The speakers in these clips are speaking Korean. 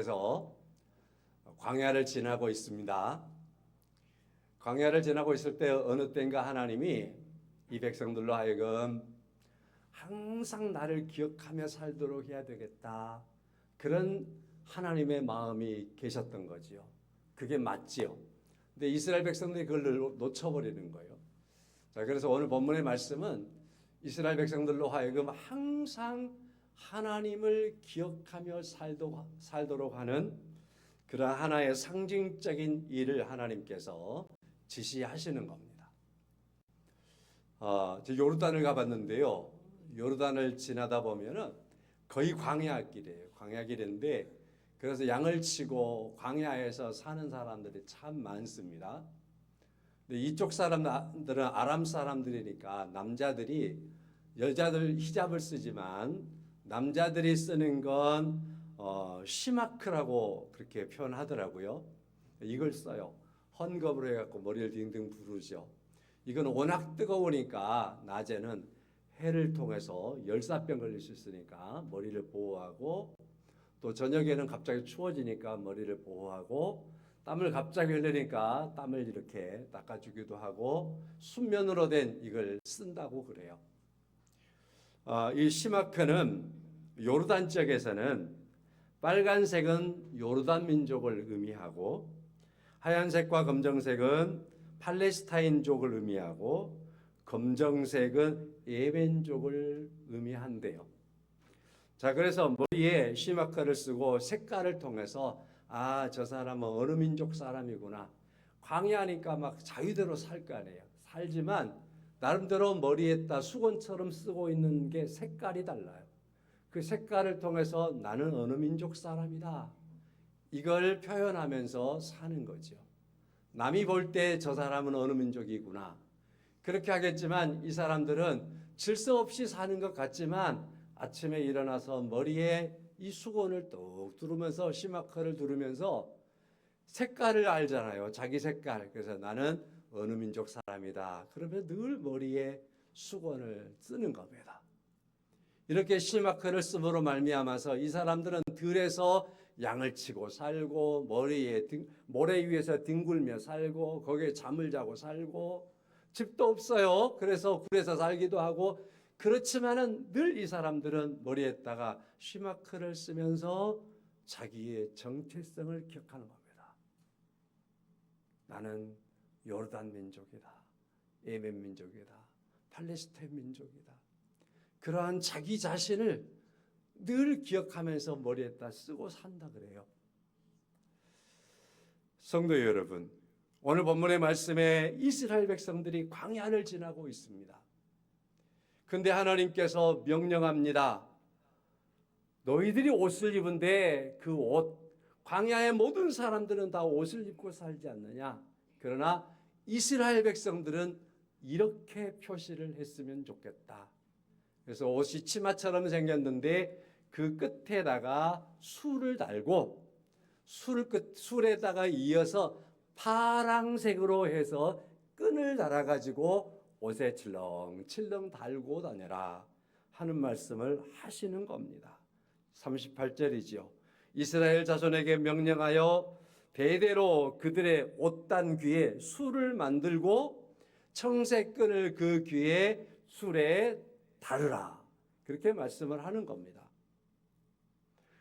그래서 광야를 지나고 있습니다. 광야를 지나고 있을 때 어느 때인가 하나님이 이 백성들로 하여금 항상 나를 기억하며 살도록 해야 되겠다. 그런 하나님의 마음이 계셨던 거지요. 그게 맞지요. 근데 이스라엘 백성들이 그걸 놓쳐버리는 거예요. 자, 그래서 오늘 본문의 말씀은 이스라엘 백성들로 하여금 항상 하나님을 기억하며 살도록 하는 그런 하나의 상징적인 일을 하나님께서 지시하시는 겁니다. 요르단을 가봤는데요. 요르단을 지나다 보면은 거의 광야길이에요. 광야길인데 그래서 양을 치고 광야에서 사는 사람들이 참 많습니다. 근데 이쪽 사람들은 아람 사람들이니까 남자들이 여자들 히잡을 쓰지만 남자들이 쓰는 건 시마크라고 그렇게 표현하더라고요. 이걸 써요. 헌겁으로 해갖고 머리를 딩딩 부르죠. 이건 워낙 뜨거우니까 낮에는 해를 통해서 열사병 걸릴 수 있으니까 머리를 보호하고 또 저녁에는 갑자기 추워지니까 머리를 보호하고 땀을 갑자기 흘리니까 땀을 이렇게 닦아주기도 하고 순면으로 된 이걸 쓴다고 그래요. 이 시마크는 요르단 지역에서는 빨간색은 요르단 민족을 의미하고 하얀색과 검정색은 팔레스타인족을 의미하고 검정색은 예멘족을 의미한대요. 자, 그래서 머리에 시마크를 쓰고 색깔을 통해서 저 사람은 어느 민족 사람이구나. 광야니까 막 자유대로 살 거 아니에요. 살지만 나름대로 머리에다 수건처럼 쓰고 있는 게 색깔이 달라요. 그 색깔을 통해서 나는 어느 민족 사람이다. 이걸 표현하면서 사는 거죠. 남이 볼 때 저 사람은 어느 민족이구나. 그렇게 하겠지만 이 사람들은 질서 없이 사는 것 같지만 아침에 일어나서 머리에 이 수건을 뚝 두르면서 시마크를 두르면서 색깔을 알잖아요. 자기 색깔. 그래서 나는 어느 민족 사람이다. 그러면 늘 머리에 수건을 쓰는 겁니다. 이렇게 시마크를 쓰므로 말미암아서 이 사람들은 들에서 양을 치고 살고 모래 위에서 뒹굴며 살고 거기에 잠을 자고 살고 집도 없어요. 그래서 굴에서 살기도 하고 그렇지만은 늘 이 사람들은 머리에다가 시마크를 쓰면서 자기의 정체성을 기억하는 겁니다. 나는 요르단 민족이다. 예멘 민족이다. 팔레스타인 민족이다. 그러한 자기 자신을 늘 기억하면서 머리에다 쓰고 산다 그래요. 성도 여러분, 오늘 본문의 말씀에 이스라엘 백성들이 광야를 지나고 있습니다. 근데 하나님께서 명령합니다. 너희들이 옷을 입은데 그 옷, 광야의 모든 사람들은 다 옷을 입고 살지 않느냐? 그러나 이스라엘 백성들은 이렇게 표시를 했으면 좋겠다. 그래서 옷이 치마처럼 생겼는데 그 끝에다가 술을 달고 술에다가 이어서 파랑색으로 해서 끈을 달아가지고 옷에 칠렁칠렁 달고 다녀라 하는 말씀을 하시는 겁니다. 38절이지요. 이스라엘 자손에게 명령하여 대대로 그들의 옷단 귀에 술을 만들고 청색 끈을 그 귀에 술에 다르라. 그렇게 말씀을 하는 겁니다.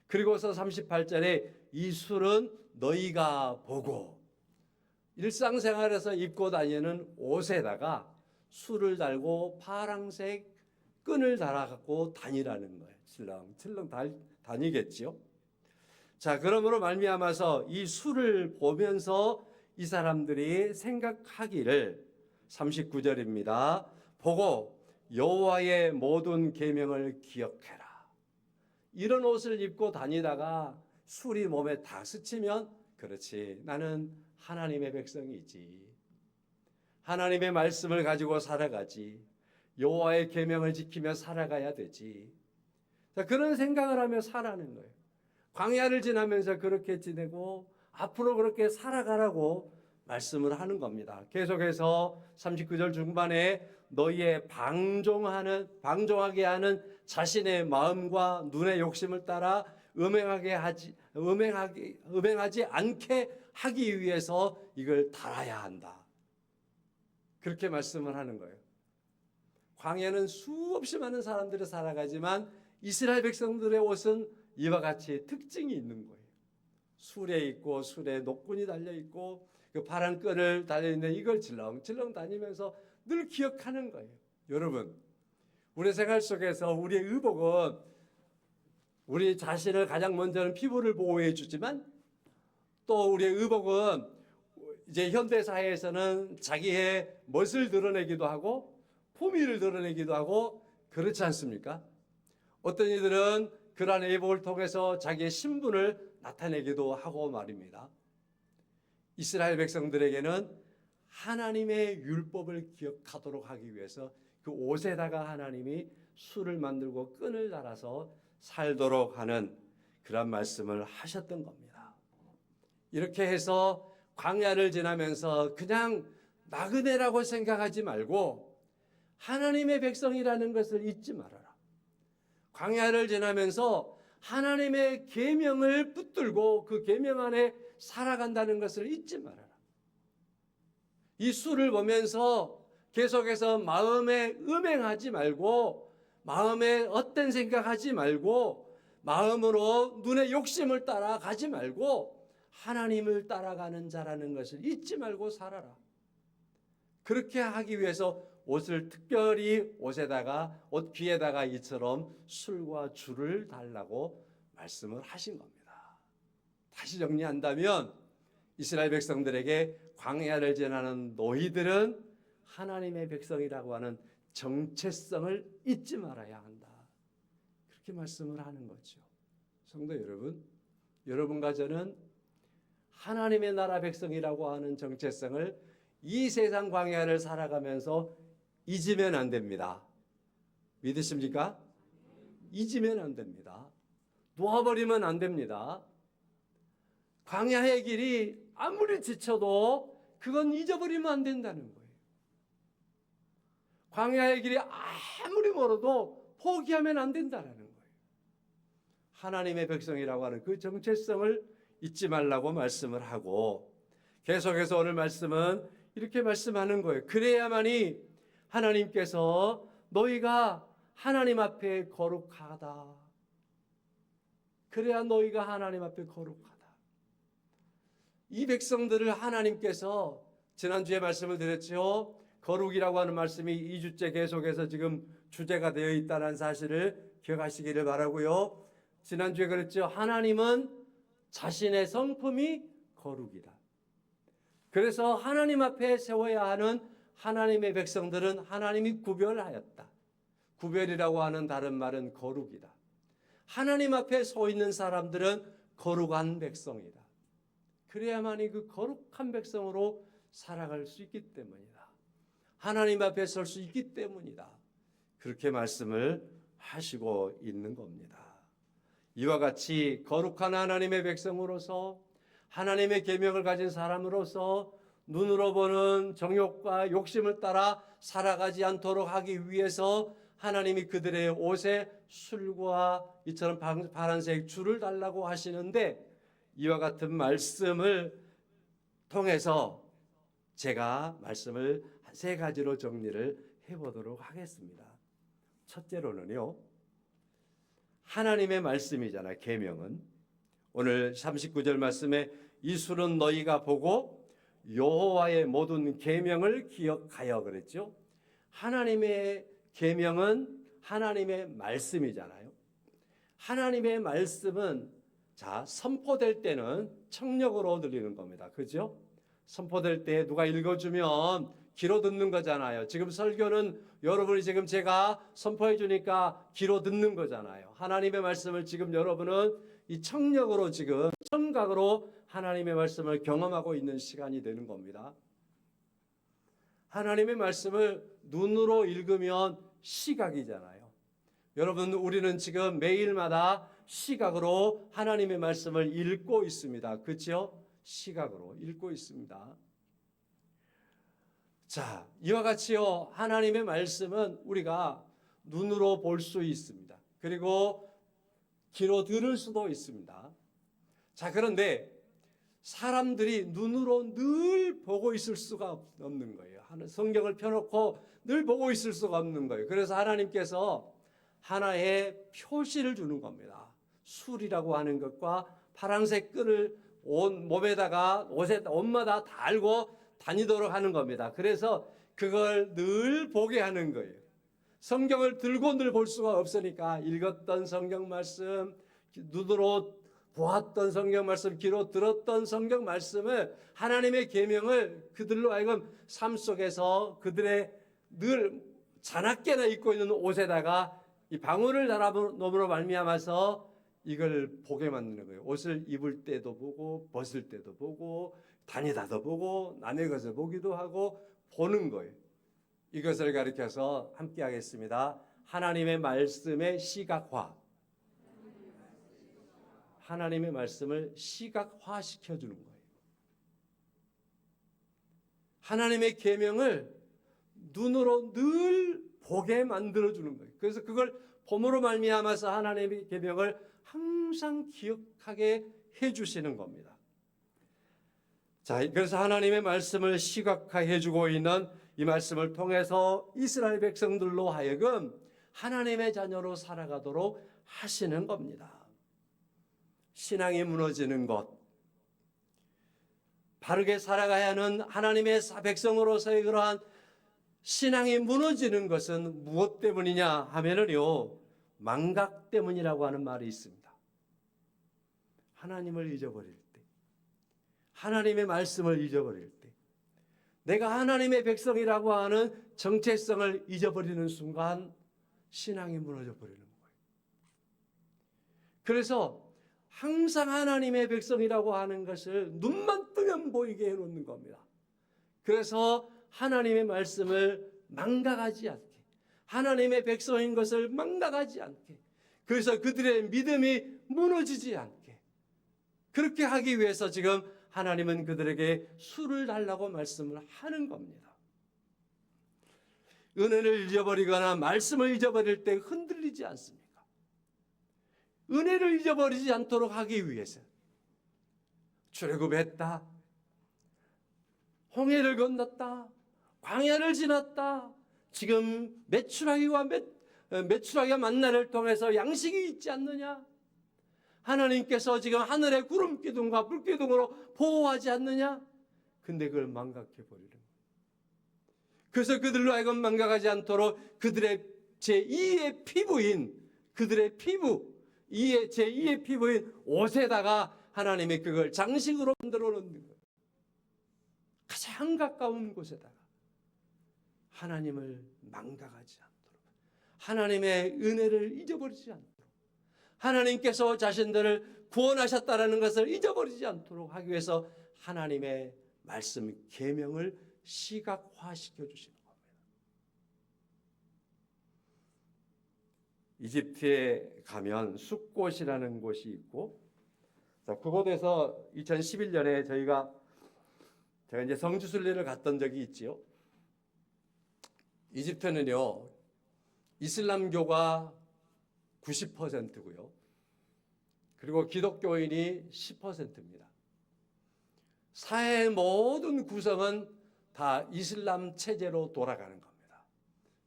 그리고서 38절에 이 술은 너희가 보고 일상생활에서 입고 다니는 옷에다가 술을 달고 파랑색 끈을 달아갖고 다니라는 거예요. 칠렁칠렁 다니겠지요. 자, 그러므로 말미암아서 이 술을 보면서 이 사람들이 생각하기를 39절입니다. 보고 여호와의 모든 계명을 기억해라. 이런 옷을 입고 다니다가 술이 몸에 다 스치면 그렇지, 나는 하나님의 백성이지. 하나님의 말씀을 가지고 살아가지. 여호와의 계명을 지키며 살아가야 되지. 자, 그런 생각을 하며 살아가는 거예요. 광야를 지나면서 그렇게 지내고 앞으로 그렇게 살아가라고 말씀을 하는 겁니다. 계속해서 39절 중반에 너희의 방종하게 하는 자신의 마음과 눈의 욕심을 따라 음행하지 않게 하기 위해서 이걸 달아야 한다. 그렇게 말씀을 하는 거예요. 광야는 수없이 많은 사람들이 살아가지만 이스라엘 백성들의 옷은 이와 같이 특징이 있는 거예요. 술에 있고 술에 노끈이 달려 있고 그 파란 끈을 달려 있는 이걸 질렁질렁 다니면서 늘 기억하는 거예요. 여러분, 우리 생활 속에서 우리의 의복은 우리 자신을 가장 먼저는 피부를 보호해 주지만 또 우리의 의복은 이제 현대 사회에서는 자기의 멋을 드러내기도 하고 품위를 드러내기도 하고 그렇지 않습니까? 어떤 이들은 그러한 의복을 통해서 자기의 신분을 나타내기도 하고 말입니다. 이스라엘 백성들에게는 하나님의 율법을 기억하도록 하기 위해서 그 옷에다가 하나님이 술을 만들고 끈을 달아서 살도록 하는 그런 말씀을 하셨던 겁니다. 이렇게 해서 광야를 지나면서 그냥 나그네라고 생각하지 말고 하나님의 백성이라는 것을 잊지 말아라. 광야를 지나면서 하나님의 계명을 붙들고 그 계명 안에 살아간다는 것을 잊지 말아라. 이 술을 보면서 계속해서 마음에 음행하지 말고 마음에 헛된 생각하지 말고 마음으로 눈의 욕심을 따라가지 말고 하나님을 따라가는 자라는 것을 잊지 말고 살아라. 그렇게 하기 위해서 옷을 특별히 옷 귀에다가 이처럼 술과 주를 달라고 말씀을 하신 겁니다. 다시 정리한다면 이스라엘 백성들에게 광야를 지나는 너희들은 하나님의 백성이라고 하는 정체성을 잊지 말아야 한다. 그렇게 말씀을 하는 거죠. 성도 여러분, 여러분과 저는 하나님의 나라 백성이라고 하는 정체성을 이 세상 광야를 살아가면서 잊으면 안 됩니다. 믿으십니까? 잊으면 안 됩니다. 놓아버리면 안 됩니다. 광야의 길이 아무리 지쳐도 그건 잊어버리면 안 된다는 거예요. 광야의 길이 아무리 멀어도 포기하면 안 된다는 거예요. 하나님의 백성이라고 하는 그 정체성을 잊지 말라고 말씀을 하고 계속해서 오늘 말씀은 이렇게 말씀하는 거예요. 그래야만이 하나님께서 너희가 하나님 앞에 거룩하다. 그래야 너희가 하나님 앞에 거룩하다. 이 백성들을 하나님께서 지난주에 말씀을 드렸죠. 거룩이라고 하는 말씀이 2주째 계속해서 지금 주제가 되어 있다는 사실을 기억하시기를 바라고요. 지난주에 그랬죠. 하나님은 자신의 성품이 거룩이다. 그래서 하나님 앞에 세워야 하는 하나님의 백성들은 하나님이 구별하였다. 구별이라고 하는 다른 말은 거룩이다. 하나님 앞에 서 있는 사람들은 거룩한 백성이다. 그래야만이 그 거룩한 백성으로 살아갈 수 있기 때문이다. 하나님 앞에 설 수 있기 때문이다. 그렇게 말씀을 하시고 있는 겁니다. 이와 같이 거룩한 하나님의 백성으로서 하나님의 계명을 가진 사람으로서 눈으로 보는 정욕과 욕심을 따라 살아가지 않도록 하기 위해서 하나님이 그들의 옷에 술과 이처럼 파란색 줄을 달라고 하시는데 이와 같은 말씀을 통해서 제가 말씀을 세 가지로 정리를 해보도록 하겠습니다. 첫째로는요. 하나님의 말씀이잖아요. 계명은. 오늘 39절 말씀에 이 술은 너희가 보고 여호와의 모든 계명을 기억하여 그랬죠. 하나님의 계명은 하나님의 말씀이잖아요. 하나님의 말씀은 선포될 때는 청력으로 들리는 겁니다. 그죠? 선포될 때 누가 읽어주면 귀로 듣는 거잖아요. 지금 설교는 여러분이 지금 제가 선포해 주니까 귀로 듣는 거잖아요. 하나님의 말씀을 지금 여러분은 이 청력으로 지금 청각으로 하나님의 말씀을 경험하고 있는 시간이 되는 겁니다. 하나님의 말씀을 눈으로 읽으면 시각이잖아요. 여러분, 우리는 지금 매일마다 시각으로 하나님의 말씀을 읽고 있습니다. 그렇죠? 시각으로 읽고 있습니다. 자, 이와 같이요. 하나님의 말씀은 우리가 눈으로 볼 수 있습니다. 그리고 귀로 들을 수도 있습니다. 자, 그런데 사람들이 눈으로 늘 보고 있을 수가 없는 거예요. 성경을 펴놓고 늘 보고 있을 수가 없는 거예요. 그래서 하나님께서 하나의 표시를 주는 겁니다. 술이라고 하는 것과 파란색 끈을 온 몸에다가 옷마다 달고 다니도록 하는 겁니다. 그래서 그걸 늘 보게 하는 거예요. 성경을 들고 늘 볼 수가 없으니까 읽었던 성경 말씀, 눈으로 보았던 성경 말씀, 귀로 들었던 성경 말씀을 하나님의 계명을 그들로 하여금 삶 속에서 그들의 늘 자나깨나 입고 있는 옷에다가 이 방울을 달아놓음으로 말미암아서 이걸 보게 만드는 거예요. 옷을 입을 때도 보고 벗을 때도 보고 다니다도 보고 남의 것을 보기도 하고 보는 거예요. 이것을 가리켜서 함께 하겠습니다. 하나님의 말씀의 시각화. 하나님의 말씀을 시각화시켜 주는 거예요. 하나님의 계명을 눈으로 늘 보게 만들어 주는 거예요. 그래서 그걸 봄으로 말미암아서 하나님의 계명을 항상 기억하게 해 주시는 겁니다. 자, 그래서 하나님의 말씀을 시각화해 주고 있는 이 말씀을 통해서 이스라엘 백성들로 하여금 하나님의 자녀로 살아가도록 하시는 겁니다. 신앙이 무너지는 것, 바르게 살아가야 하는 하나님의 백성으로서의 그러한 신앙이 무너지는 것은 무엇 때문이냐 하면은요, 망각 때문이라고 하는 말이 있습니다. 하나님을 잊어버릴 때, 하나님의 말씀을 잊어버릴 때, 내가 하나님의 백성이라고 하는 정체성을 잊어버리는 순간 신앙이 무너져 버리는 거예요. 그래서 항상 하나님의 백성이라고 하는 것을 눈만 뜨면 보이게 해놓는 겁니다. 그래서 하나님의 말씀을 망각하지 않게, 하나님의 백성인 것을 망각하지 않게, 그래서 그들의 믿음이 무너지지 않게, 그렇게 하기 위해서 지금 하나님은 그들에게 술을 달라고 말씀을 하는 겁니다. 은혜를 잊어버리거나 말씀을 잊어버릴 때 흔들리지 않습니까? 은혜를 잊어버리지 않도록 하기 위해서 출애굽했다, 홍해를 건넜다, 광야를 지났다, 지금 메추라기와 만나를 통해서 양식이 있지 않느냐? 하나님께서 지금 하늘의 구름 기둥과 불 기둥으로 보호하지 않느냐? 근데 그걸 망각해 버리는 거예요. 그래서 그들로 하여금 망각하지 않도록 그들의 제2의 피부인 그들의 피부, 제2의 피부인 옷에다가 하나님이 그걸 장식으로 만들어 놓는 거예요. 가장 가까운 곳에다가 하나님을 망각하지 않도록, 하나님의 은혜를 잊어버리지 않도록, 하나님께서 자신들을 구원하셨다라는 것을 잊어버리지 않도록 하기 위해서 하나님의 말씀 계명을 시각화시켜 주시는 겁니다. 이집트에 가면 숫곳이라는 곳이 있고, 자, 그곳에서 2011년에 제가 이제 성지순례를 갔던 적이 있지요. 이집트는요, 이슬람교가 90%고요. 그리고 기독교인이 10%입니다. 사회의 모든 구성은 다 이슬람 체제로 돌아가는 겁니다.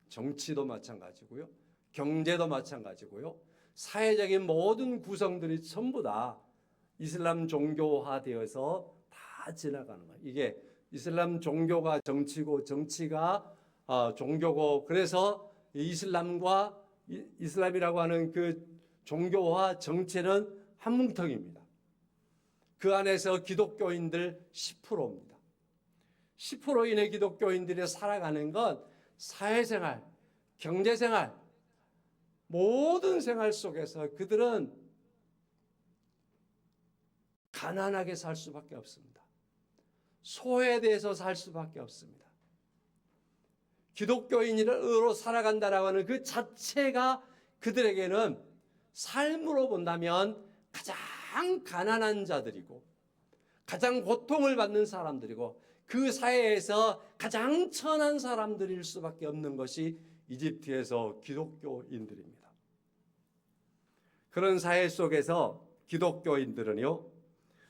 정치도 마찬가지고요. 경제도 마찬가지고요. 사회적인 모든 구성들이 전부 다 이슬람 종교화되어서 다 지나가는 거예요. 이게 이슬람 종교가 정치고 정치가 종교고, 그래서 이슬람과 이슬람이라고 하는 그 종교와 정체는 한 뭉텅입니다. 그 안에서 기독교인들 10%입니다. 10%인의 기독교인들이 살아가는 건 사회생활, 경제생활, 모든 생활 속에서 그들은 가난하게 살 수밖에 없습니다. 소외돼서 살 수밖에 없습니다. 기독교인으로 살아간다라고 하는 그 자체가 그들에게는 삶으로 본다면 가장 가난한 자들이고 가장 고통을 받는 사람들이고 그 사회에서 가장 천한 사람들일 수밖에 없는 것이 이집트에서 기독교인들입니다. 그런 사회 속에서 기독교인들은요,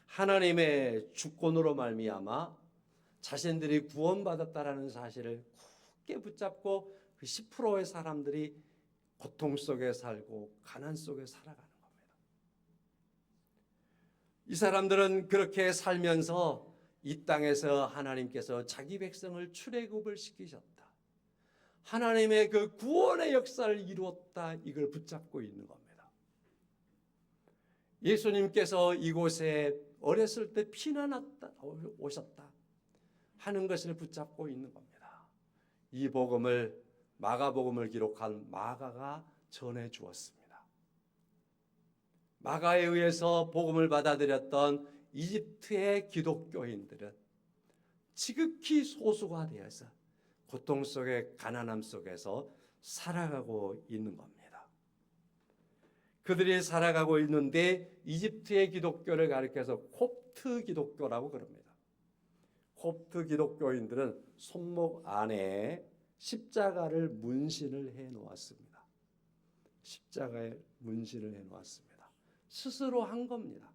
하나님의 주권으로 말미암아 자신들이 구원받았다라는 사실을 굳게 붙잡고 그 10%의 사람들이 고통 속에 살고 가난 속에 살아가는 겁니다. 이 사람들은 그렇게 살면서 이 땅에서 하나님께서 자기 백성을 출애굽을 시키셨다, 하나님의 그 구원의 역사를 이루었다, 이걸 붙잡고 있는 겁니다. 예수님께서 이곳에 어렸을 때 피난왔다 오셨다 하는 것을 붙잡고 있는 겁니다. 이 복음을, 마가복음을 기록한 마가가 전해 주었습니다. 마가에 의해서 복음을 받아들였던 이집트의 기독교인들은 지극히 소수가 되어서 고통 속에, 가난함 속에서 살아가고 있는 겁니다. 그들이 살아가고 있는데 이집트의 기독교를 가리켜서 콥트 기독교라고 그럽니다. 콥트 기독교인들은 손목 안에 십자가를 문신을 해 놓았습니다. 십자가에 문신을 해 놓았습니다. 스스로 한 겁니다.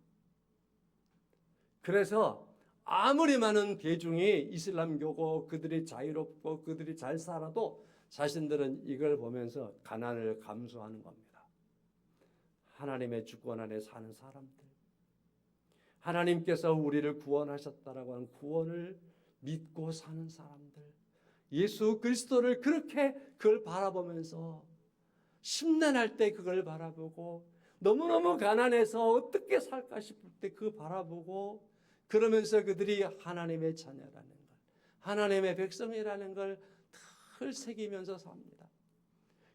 그래서 아무리 많은 대중이 이슬람교고 그들이 자유롭고 그들이 잘 살아도 자신들은 이걸 보면서 가난을 감수하는 겁니다. 하나님의 주권 안에 사는 사람들, 하나님께서 우리를 구원하셨다라고 하는 구원을 믿고 사는 사람들, 예수 그리스도를 그렇게 그걸 바라보면서 심란할 때 그걸 바라보고, 너무너무 가난해서 어떻게 살까 싶을 때 그거 바라보고, 그러면서 그들이 하나님의 자녀라는 걸, 하나님의 백성이라는 걸 늘 새기면서 삽니다.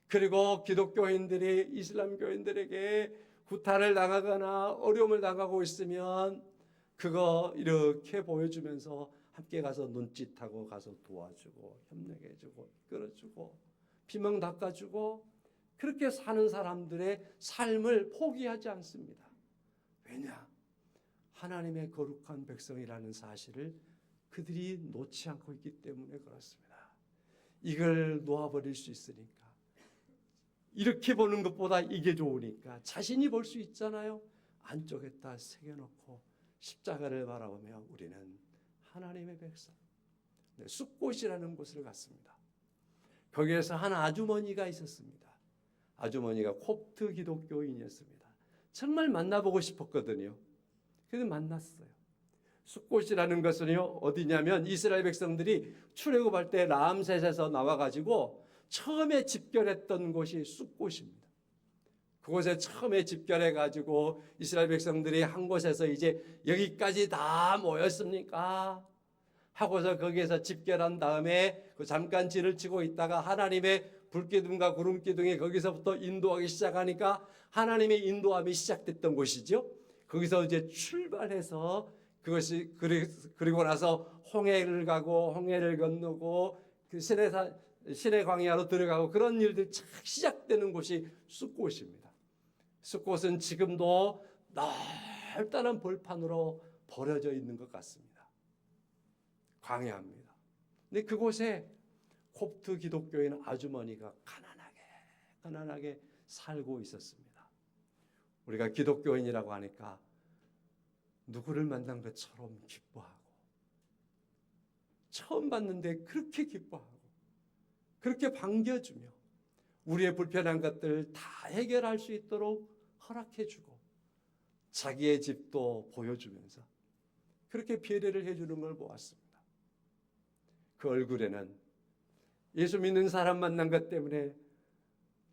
그리고 기독교인들이 이슬람교인들에게 구타를 당하거나 어려움을 당하고 있으면 그거 이렇게 보여주면서 함께 가서 눈짓하고 가서 도와주고 협력해주고 이끌어주고 비명 닦아주고, 그렇게 사는 사람들의 삶을 포기하지 않습니다. 왜냐? 하나님의 거룩한 백성이라는 사실을 그들이 놓지 않고 있기 때문에 그렇습니다. 이걸 놓아버릴 수 있으니까, 이렇게 보는 것보다 이게 좋으니까 자신이 볼 수 있잖아요. 안쪽에다 새겨놓고 십자가를 바라보며 우리는 하나님의 백성. 숫꽃이라는 곳을 갔습니다. 거기에서 한 아주머니가 있었습니다. 아주머니가 콥트 기독교인이었습니다. 정말 만나보고 싶었거든요. 그래서 만났어요. 숫꽃이라는 것은요, 어디냐면 이스라엘 백성들이 출애굽할 때 람셋에서 나와가지고 처음에 집결했던 곳이 숫꽃입니다. 그곳에 처음에 집결해가지고 이스라엘 백성들이 한 곳에서 이제 여기까지 다 모였습니까? 하고서 거기에서 집결한 다음에 그 잠깐 진을 치고 있다가 하나님의 불기둥과 구름기둥이 거기서부터 인도하기 시작하니까 하나님의 인도함이 시작됐던 곳이죠. 거기서 이제 출발해서 그것이 그리고 나서 홍해를 가고 홍해를 건너고 그 시내 광야로 들어가고 그런 일들이 착 시작되는 곳이 숫꽃입니다. 숫꽃은 지금도 넓다란 벌판으로 버려져 있는 것 같습니다. 광야입니다. 근데 그곳에 콥트 기독교인 아주머니가 가난하게 살고 있었습니다. 우리가 기독교인이라고 하니까 누구를 만난 것처럼 기뻐하고, 처음 봤는데 그렇게 기뻐하고 그렇게 반겨주며 우리의 불편한 것들 다 해결할 수 있도록 허락해주고 자기의 집도 보여주면서 그렇게 배려를 해주는 걸 보았습니다. 그 얼굴에는 예수 믿는 사람 만난 것 때문에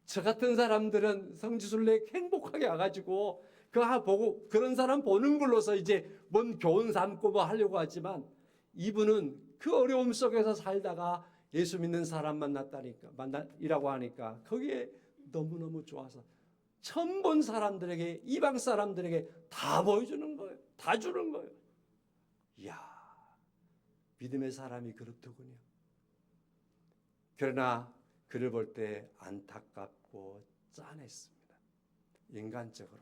저 같은 사람들은 성지순례 행복하게 와가지고 그거 보고 그런 사람 보는 걸로서 이제 뭔 교훈 삼고 뭐 하려고 하지만, 이분은 그 어려움 속에서 살다가 예수 믿는 사람 만났이라고 하니까 거기에 너무너무 좋아서 처음 본 사람들에게, 이방 사람들에게 다 보여주는 거예요. 다 주는 거예요. 이야, 믿음의 사람이 그렇더군요. 그러나 그를 볼 때 안타깝고 짠했습니다. 인간적으로.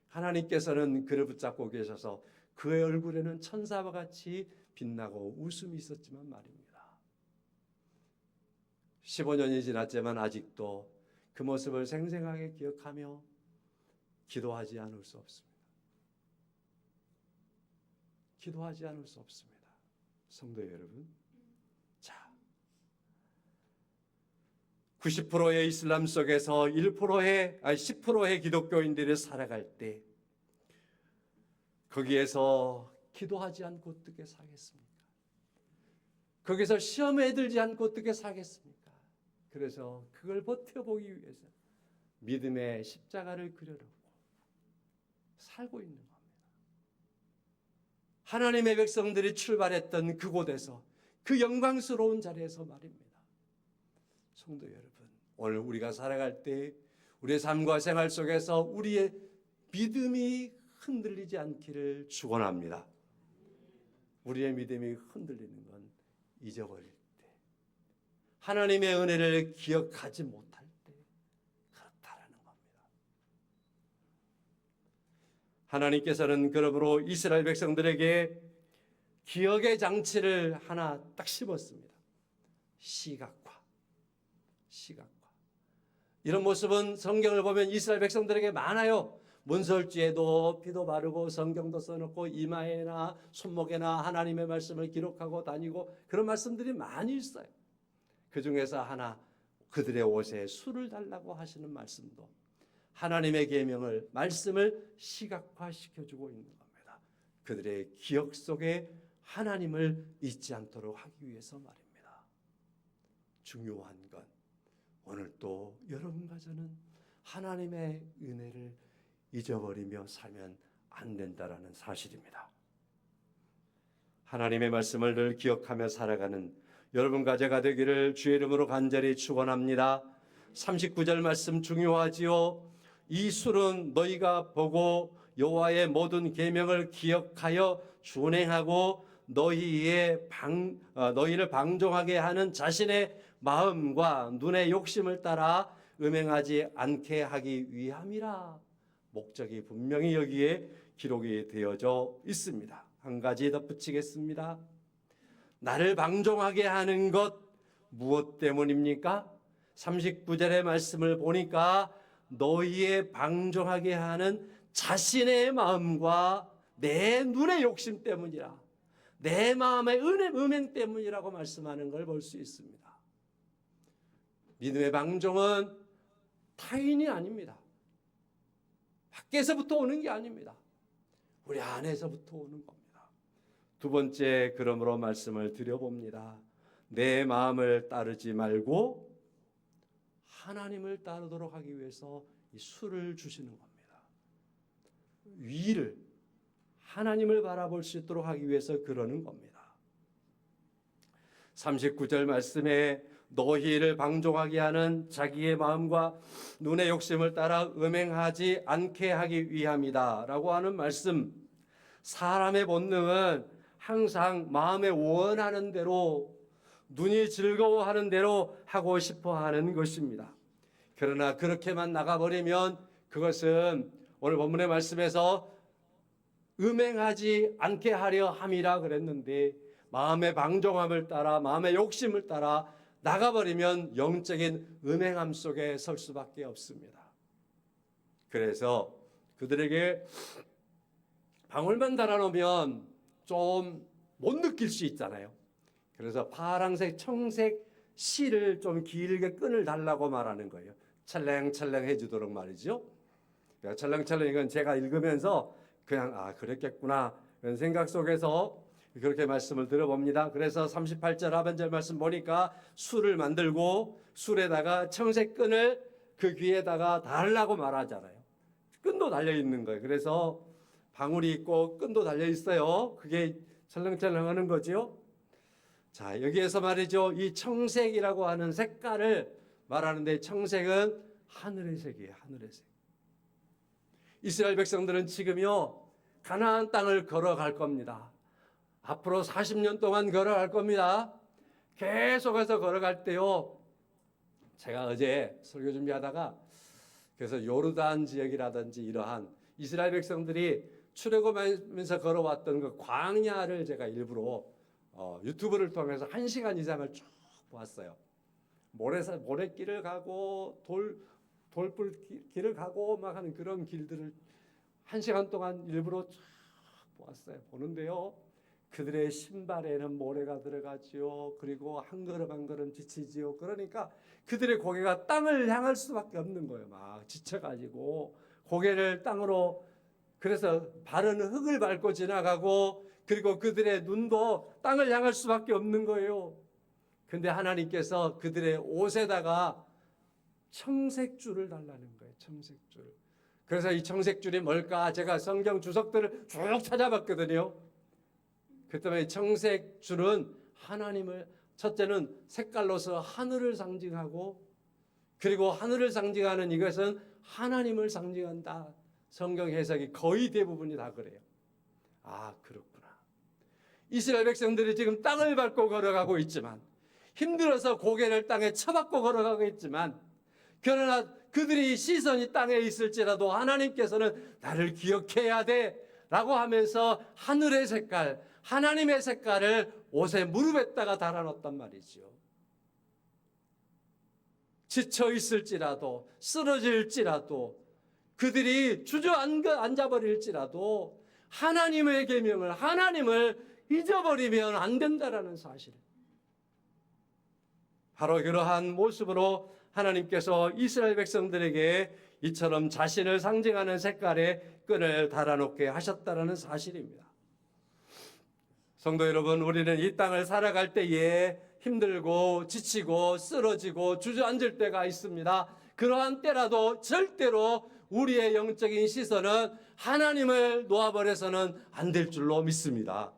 하나님께서는 그를 붙잡고 계셔서 그의 얼굴에는 천사와 같이 빛나고 웃음이 있었지만 말입니다. 15년이 지났지만 아직도 그 모습을 생생하게 기억하며 기도하지 않을 수 없습니다. 기도하지 않을 수 없습니다. 성도 여러분, 자, 90%의 이슬람 속에서 10%의 기독교인들이 살아갈 때 거기에서 기도하지 않고 어떻게 사겠습니까? 거기서 시험에 들지 않고 어떻게 사겠습니까? 그래서 그걸 버텨보기 위해서 믿음의 십자가를 그려놓고 살고 있는 겁니다. 하나님의 백성들이 출발했던 그곳에서 그 영광스러운 자리에서 말입니다. 성도 여러분, 오늘 우리가 살아갈 때 우리의 삶과 생활 속에서 우리의 믿음이 흔들리지 않기를 축원합니다. 우리의 믿음이 흔들리는 건 잊어버릴 때, 하나님의 은혜를 기억하지 못할 때 그렇다라는 겁니다. 하나님께서는 그러므로 이스라엘 백성들에게 기억의 장치를 하나 딱 심었습니다. 시각화. 이런 모습은 성경을 보면 이스라엘 백성들에게 많아요. 문설주에도 피도 바르고 성경도 써놓고 이마에나 손목에나 하나님의 말씀을 기록하고 다니고 그런 말씀들이 많이 있어요. 그 중에서 하나, 그들의 옷에 술을 달라고 하시는 말씀도 하나님의 계명을, 말씀을 시각화시켜주고 있는 겁니다. 그들의 기억 속에 하나님을 잊지 않도록 하기 위해서 말입니다. 중요한 건 오늘 또 여러분과 저는 하나님의 은혜를 잊어버리며 살면 안 된다라는 사실입니다. 하나님의 말씀을 늘 기억하며 살아가는 여러분과 제가 되기를 주의 이름으로 간절히 축원합니다. 39절 말씀 중요하지요. 이 술은 너희가 보고 여호와의 모든 계명을 기억하여 준행하고 너희를 방종하게 하는 자신의 마음과 눈의 욕심을 따라 음행하지 않게 하기 위함이라. 목적이 분명히 여기에 기록이 되어져 있습니다. 한 가지 덧붙이겠습니다. 나를 방종하게 하는 것 무엇 때문입니까? 39절의 말씀을 보니까 너희의 방종하게 하는 자신의 마음과 내 눈의 욕심 때문이라, 내 마음의 음행 때문이라고 말씀하는 걸 볼 수 있습니다. 믿음의 방종은 타인이 아닙니다. 밖에서부터 오는 게 아닙니다. 우리 안에서부터 오는 겁니다. 두 번째, 그러므로 말씀을 드려봅니다. 내 마음을 따르지 말고 하나님을 따르도록 하기 위해서 이 술을 주시는 겁니다. 위를, 하나님을 바라볼 수 있도록 하기 위해서 그러는 겁니다. 39절 말씀에 너희를 방종하게 하는 자기의 마음과 눈의 욕심을 따라 음행하지 않게 하기 위함이다 라고 하는 말씀, 사람의 본능은 항상 마음에 원하는 대로, 눈이 즐거워하는 대로 하고 싶어 하는 것입니다. 그러나 그렇게만 나가버리면 그것은 오늘 본문의 말씀에서 음행하지 않게 하려 함이라 그랬는데, 마음의 방종함을 따라, 마음의 욕심을 따라 나가버리면 영적인 음행함 속에 설 수밖에 없습니다. 그래서 그들에게 방울만 달아놓으면 좀 못 느낄 수 있잖아요. 그래서 파란색, 청색 실을 좀 길게 끈을 달라고 말하는 거예요. 찰랑찰랑 해주도록 말이죠. 찰랑찰랑 이건 제가 읽으면서 그냥 그랬겠구나 이런 생각 속에서 그렇게 말씀을 들어봅니다. 그래서 38절 하반절 말씀 보니까 술을 만들고 술에다가 청색 끈을 그 귀에다가 달라고 말하잖아요. 끈도 달려 있는 거예요. 그래서 방울이 있고 끈도 달려 있어요. 그게 찰랑찰랑 하는 거죠. 자, 여기에서 말이죠. 이 청색이라고 하는 색깔을 말하는데, 청색은 하늘의 색이에요. 하늘의 색. 이스라엘 백성들은 지금요, 가나안 땅을 걸어갈 겁니다. 앞으로 40년 동안 걸어갈 겁니다. 계속해서 걸어갈 때요, 제가 어제 설교 준비하다가 그래서 요르단 지역이라든지 이러한 이스라엘 백성들이 출애굽하면서 걸어왔던 그 광야를 제가 일부러 유튜브를 통해서 1시간 이상을 쭉 보았어요. 모래길을 가고 돌불 길을 가고 막 하는 그런 길들을 1시간 동안 일부러 쫙 보았어요. 보는데요, 그들의 신발에는 모래가 들어가지요. 그리고 한 걸음 한 걸음 지치지요. 그러니까 그들의 고개가 땅을 향할 수밖에 없는 거예요. 막 지쳐가지고 고개를 땅으로, 그래서 발은 흙을 밟고 지나가고, 그리고 그들의 눈도 땅을 향할 수밖에 없는 거예요. 근데 하나님께서 그들의 옷에다가 청색줄을 달라는 거예요. 청색줄. 그래서 이 청색줄이 뭘까? 제가 성경 주석들을 쭉 찾아봤거든요. 그때문에 청색줄은 하나님을, 첫째는 색깔로서 하늘을 상징하고, 그리고 하늘을 상징하는 이것은 하나님을 상징한다. 성경 해석이 거의 대부분이 다 그래요. 아, 그렇구나. 이스라엘 백성들이 지금 땅을 밟고 걸어가고 있지만, 힘들어서 고개를 땅에 쳐박고 걸어가고 있지만, 그러나 그들이 시선이 땅에 있을지라도 하나님께서는 나를 기억해야 돼 라고 하면서 하늘의 색깔, 하나님의 색깔을 옷에 무릎에다가 달아놓았단 말이죠. 지쳐 있을지라도, 쓰러질지라도, 그들이 주저앉아버릴지라도 하나님의 계명을, 하나님을 잊어버리면 안 된다라는 사실. 바로 그러한 모습으로 하나님께서 이스라엘 백성들에게 이처럼 자신을 상징하는 색깔의 끈을 달아놓게 하셨다는 사실입니다. 성도 여러분, 우리는 이 땅을 살아갈 때에 힘들고 지치고 쓰러지고 주저앉을 때가 있습니다. 그러한 때라도 절대로 우리의 영적인 시선은 하나님을 놓아버려서는 안 될 줄로 믿습니다.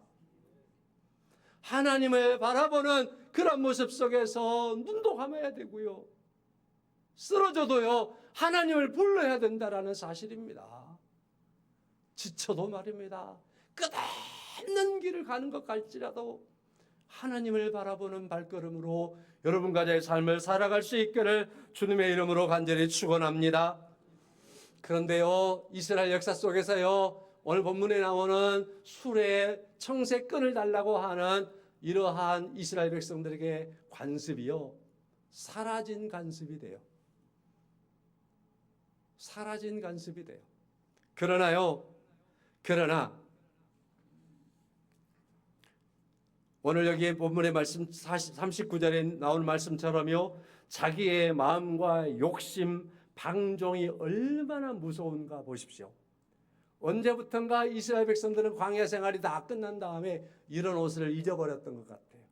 하나님을 바라보는 그런 모습 속에서 눈도 감아야 되고요, 쓰러져도요 하나님을 불러야 된다라는 사실입니다. 지쳐도 말입니다. 끝없는 길을 가는 것 같지라도 하나님을 바라보는 발걸음으로 여러분 가정의 삶을 살아갈 수 있기를 주님의 이름으로 간절히 축원합니다. 그런데요, 이스라엘 역사 속에서요, 오늘 본문에 나오는 술에 청색 끈을 달라고 하는 이러한 이스라엘 백성들에게 관습이요, 사라진 관습이 돼요. 사라진 관습이 돼요. 그러나 오늘 여기 본문의 말씀 39절에 나온 말씀처럼요, 자기의 마음과 욕심, 방종이 얼마나 무서운가 보십시오. 언제부턴가 이스라엘 백성들은 광야 생활이 다 끝난 다음에 이런 옷을 잊어버렸던 것 같아요.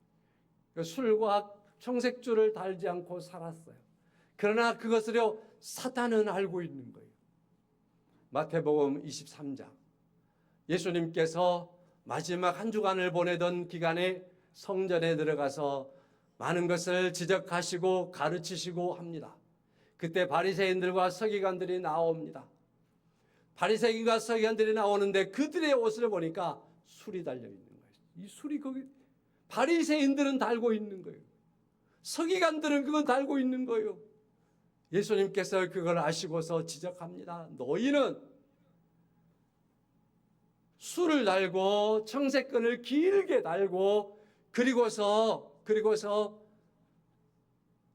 술과 청색줄을 달지 않고 살았어요. 그러나 그것을요, 사탄은 알고 있는 거예요. 마태복음 23장, 예수님께서 마지막 한 주간을 보내던 기간에 성전에 들어가서 많은 것을 지적하시고 가르치시고 합니다. 그때 바리새인들과 서기관들이 나옵니다. 바리새인과 서기관들이 나오는데 그들의 옷을 보니까 술이 달려 있는 거예요. 이 술이 거기, 바리새인들은 달고 있는 거예요. 서기관들은 그건 달고 있는 거예요. 예수님께서 그걸 아시고서 지적합니다. 너희는 술을 달고 청색끈을 길게 달고 그리고서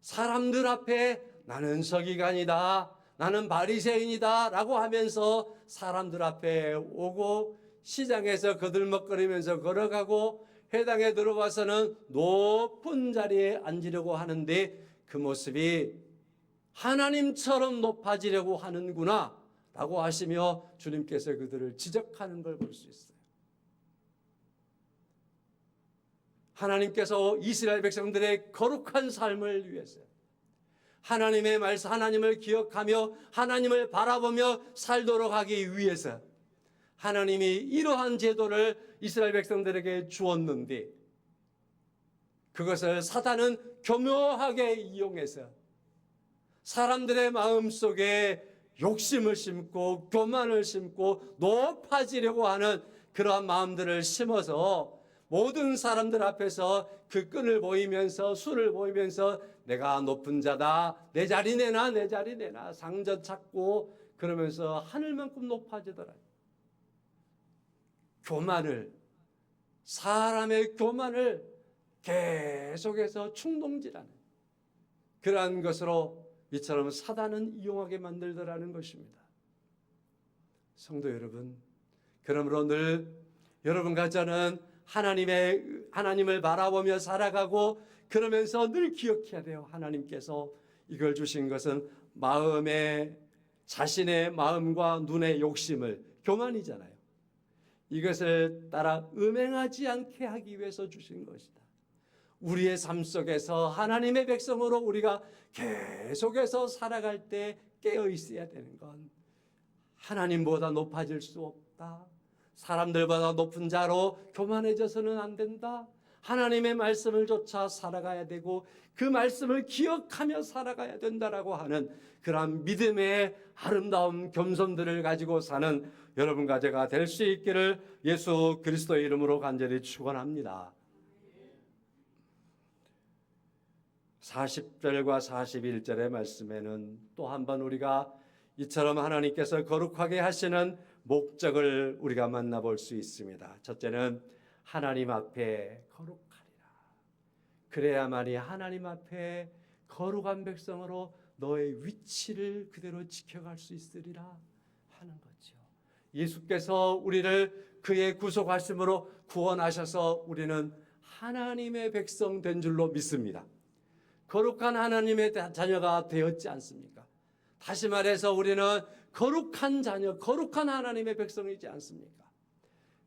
사람들 앞에 나는 서기관이다, 나는 바리새인이다 라고 하면서 사람들 앞에 오고 시장에서 거들먹거리면서 걸어가고 회당에 들어와서는 높은 자리에 앉으려고 하는데 그 모습이 하나님처럼 높아지려고 하는구나 라고 하시며 주님께서 그들을 지적하는 걸 볼 수 있어요. 하나님께서 이스라엘 백성들의 거룩한 삶을 위해서, 하나님의 말씀, 하나님을 기억하며 하나님을 바라보며 살도록 하기 위해서 하나님이 이러한 제도를 이스라엘 백성들에게 주었는데, 그것을 사단은 교묘하게 이용해서 사람들의 마음속에 욕심을 심고 교만을 심고 높아지려고 하는 그러한 마음들을 심어서 모든 사람들 앞에서 그 끈을 보이면서 술을 보이면서 내가 높은 자다, 내 자리 내놔, 내 자리 내놔, 상전 찾고 그러면서 하늘만큼 높아지더라. 교만을, 사람의 교만을 계속해서 충동질하는 그러한 것으로 이처럼 사단은 이용하게 만들더라는 것입니다. 성도 여러분, 그러므로 늘 여러분과 저는 하나님을 바라보며 살아가고 그러면서 늘 기억해야 돼요. 하나님께서 이걸 주신 것은 자신의 마음과 눈의 욕심을, 교만이잖아요. 이것을 따라 음행하지 않게 하기 위해서 주신 것이다. 우리의 삶 속에서 하나님의 백성으로 우리가 계속해서 살아갈 때 깨어 있어야 되는 건 하나님보다 높아질 수 없다. 사람들보다 높은 자로 교만해져서는 안 된다. 하나님의 말씀을 쫓아 살아가야 되고 그 말씀을 기억하며 살아가야 된다라고 하는 그러한 믿음의 아름다운 겸손들을 가지고 사는 여러분과 제가 될 수 있기를 예수 그리스도의 이름으로 간절히 축원합니다. 40절과 41절의 말씀에는 또 한 번 우리가 이처럼 하나님께서 거룩하게 하시는 목적을 우리가 만나볼 수 있습니다. 첫째는 하나님 앞에 거룩하리라. 그래야만이 하나님 앞에 거룩한 백성으로 너의 위치를 그대로 지켜갈 수 있으리라 하는 거죠. 예수께서 우리를 그의 구속하심으로 구원하셔서 우리는 하나님의 백성 된 줄로 믿습니다. 거룩한 하나님의 자녀가 되었지 않습니까? 다시 말해서 우리는 거룩한 자녀, 거룩한 하나님의 백성이지 않습니까?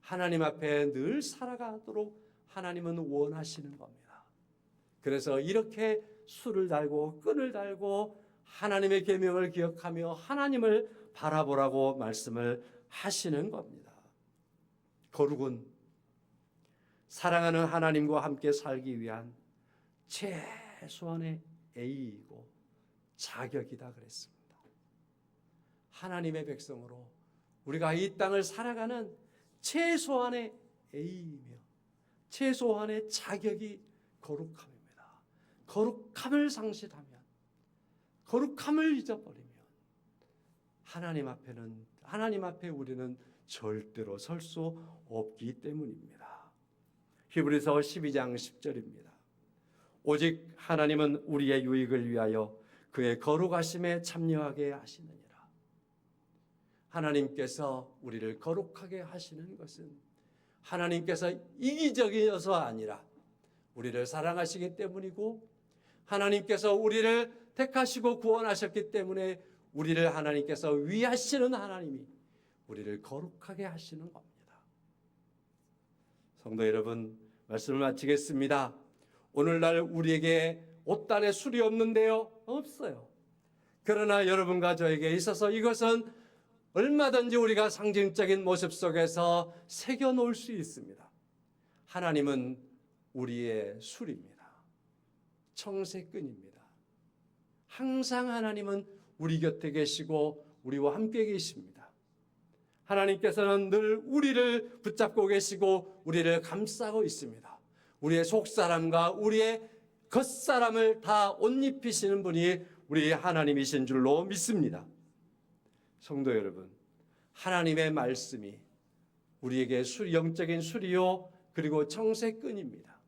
하나님 앞에 늘 살아가도록 하나님은 원하시는 겁니다. 그래서 이렇게 술을 달고 끈을 달고 하나님의 계명을 기억하며 하나님을 바라보라고 말씀을 하시는 겁니다. 거룩은 사랑하는 하나님과 함께 살기 위한 최소한의 A이고 자격이다 그랬습니다. 하나님의 백성으로 우리가 이 땅을 살아가는 최소한의 A이며 최소한의 자격이 거룩함입니다. 거룩함을 상실하면, 거룩함을 잊어버리면 하나님 앞에 우리는 절대로 설 수 없기 때문입니다. 히브리서 12장 10절입니다. 오직 하나님은 우리의 유익을 위하여 그의 거룩하심에 참여하게 하시느니라. 하나님께서 우리를 거룩하게 하시는 것은 하나님께서 이기적이어서 아니라 우리를 사랑하시기 때문이고 하나님께서 우리를 택하시고 구원하셨기 때문에 우리를 하나님께서 위하시는 하나님이 우리를 거룩하게 하시는 겁니다. 성도 여러분, 말씀을 마치겠습니다. 오늘날 우리에게 옷단에 술이 없는데요? 없어요. 그러나 여러분과 저에게 있어서 이것은 얼마든지 우리가 상징적인 모습 속에서 새겨놓을 수 있습니다. 하나님은 우리의 술입니다. 청새끈입니다. 항상 하나님은 우리 곁에 계시고 우리와 함께 계십니다. 하나님께서는 늘 우리를 붙잡고 계시고 우리를 감싸고 있습니다. 우리의 속사람과 우리의 겉사람을 다 옷 입히시는 분이 우리 하나님이신 줄로 믿습니다. 성도 여러분, 하나님의 말씀이 우리에게 영적인 술이요 그리고 청새끈입니다.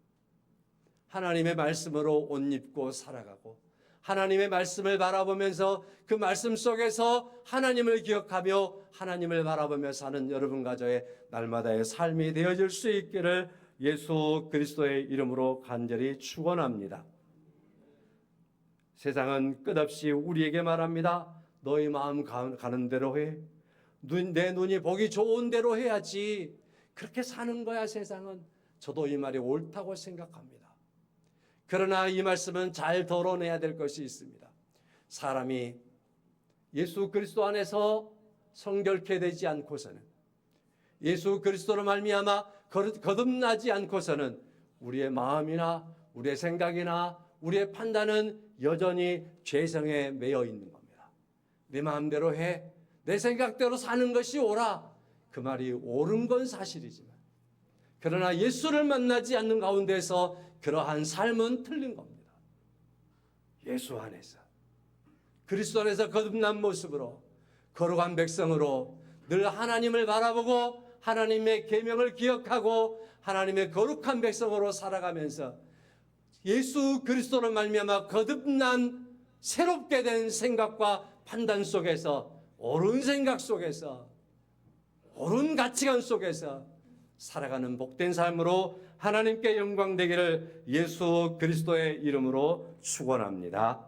하나님의 말씀으로 옷 입고 살아가고 하나님의 말씀을 바라보면서 그 말씀 속에서 하나님을 기억하며 하나님을 바라보며 사는 여러분과 저의 날마다의 삶이 되어질 수 있기를 예수 그리스도의 이름으로 간절히 축원합니다. 세상은 끝없이 우리에게 말합니다. 너희 마음 가는 대로 해. 내 눈이 보기 좋은 대로 해야지. 그렇게 사는 거야 세상은. 저도 이 말이 옳다고 생각합니다. 그러나 이 말씀은 잘 덜어내야 될 것이 있습니다. 사람이 예수 그리스도 안에서 성결케 되지 않고서는, 예수 그리스도로 말미암아 거듭나지 않고서는 우리의 마음이나 우리의 생각이나 우리의 판단은 여전히 죄성에 매여 있는 겁니다. 내 마음대로 해, 내 생각대로 사는 것이 옳아. 그 말이 옳은 건 사실이지만 그러나 예수를 만나지 않는 가운데서 그러한 삶은 틀린 겁니다. 예수 안에서, 그리스도 안에서 거듭난 모습으로 거룩한 백성으로 늘 하나님을 바라보고 하나님의 계명을 기억하고 하나님의 거룩한 백성으로 살아가면서 예수 그리스도로 말미암아 거듭난 새롭게 된 생각과 판단 속에서, 옳은 생각 속에서, 옳은 가치관 속에서 살아가는 복된 삶으로 하나님께 영광 되기를 예수 그리스도의 이름으로 축원합니다.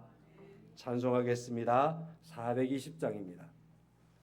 찬송하겠습니다. 420장입니다.